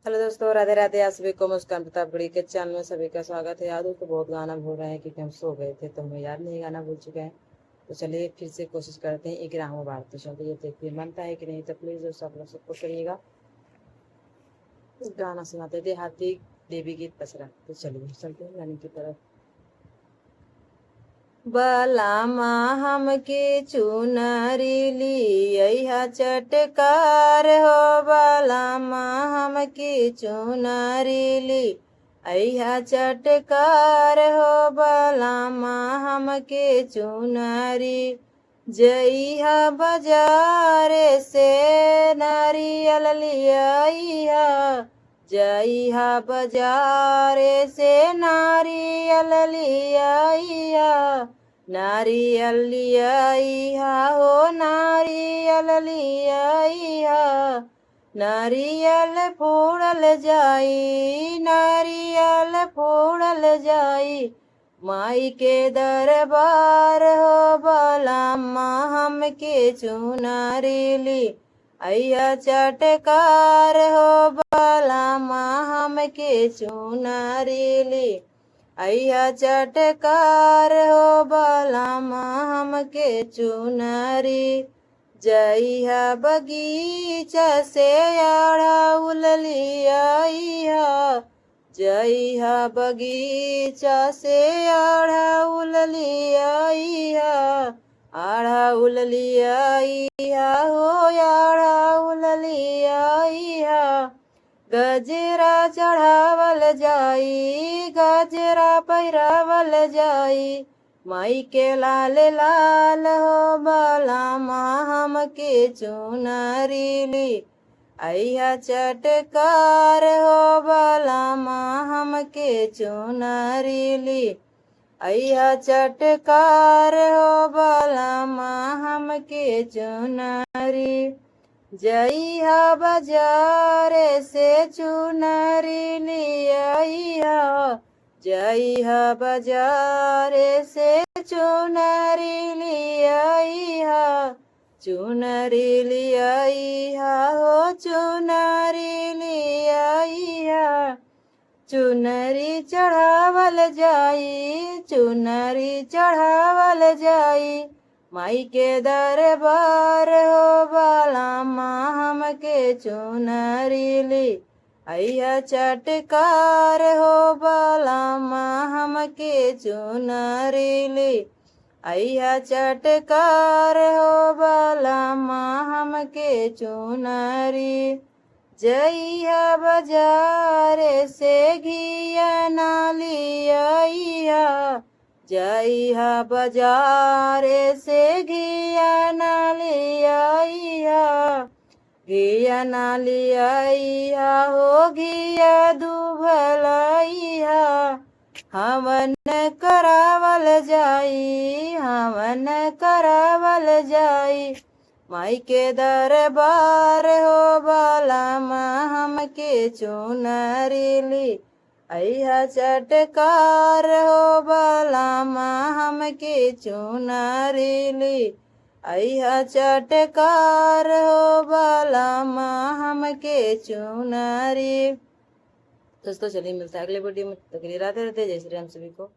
Hello दोस्तों, राधे राधे। आप सभी को मुस्कान प्रतापगढ़ी के चैनल में सभी का स्वागत है। याद हो तो बहुत गाना भूल रहे हैं क्योंकि हम सो गए थे, तो हमें याद नहीं, गाना भूल चुके हैं। तो चलिए फिर से कोशिश करते हैं। एक राहों बार तो चलिए देखिए बनता है कि नहीं। तो प्लीज दोस्तों आप लोग सपोर्ट करिएगा। गाना सुनाते थे हाथी देवी गीत पसरा। तो चलिए चलते हैं गाने की तरफ। बलामा हमके चुनरी लिया चटकार हो। बलामा हमके चुनरी ली अहा चटकार हो। बलामा हमके चुनरी जइहा बाजार से नारियल लिया। जइहा बाजार से नारियल लिया। नारियल लिया हो नारियल लिया। नारियल फोड़ल जाई नारियल फोड़ल जाई। माई के दरबार हो। बलामा हमके चुनरी ली अया चटकार हो। बलामा हमके चुनरी ली अया चटकार हो। बलामा हमके चुनरी जइहा बगीचा से अड़हुल लिया। जइहा बगीचा से अड़हुल लिया। अड़हुल लिया हो अड़हुल लिया। गजरा चढ़ावल जाई गजरा पहिरावल जाई। माई के लाल लाल हो। बलामा हमके चुनरी ली अया चटकार हो। बलामा हमके चुनरी ली अया चटकार हो। बलामा हमके चुनरी जइहा बाजार से चुनरी लिया। जइहा बाजार से चुनरी लिया। चुनरी लिया हो चुनरी लिया। चुनरी चढ़ावल जाई चुनरी चढ़ावल जाई। माई के दरबार हो। बलामा हमके चुनरी ली अया चटकार हो। बलामा हमके चुनरी ली अया चटकार हो। बलामा हमके चुनरी जइहा बाजार से घिया लिया। जइहा बाजार से घिया लिया। घिया लिया हो घिया दुभलैया। हवन करावल जाई हवन करावल जाई। माई के दरबार हो। बलामा हमके चुनरी ली अया चटकार हो। बलामा हमके चुनरी ली अया चटकार हो। बलामा हमके चुनरी। दोस्तों चलिए मिलता है अगले वीडियो में। तक के लिए राधे राधे। जय श्री राम सभी को।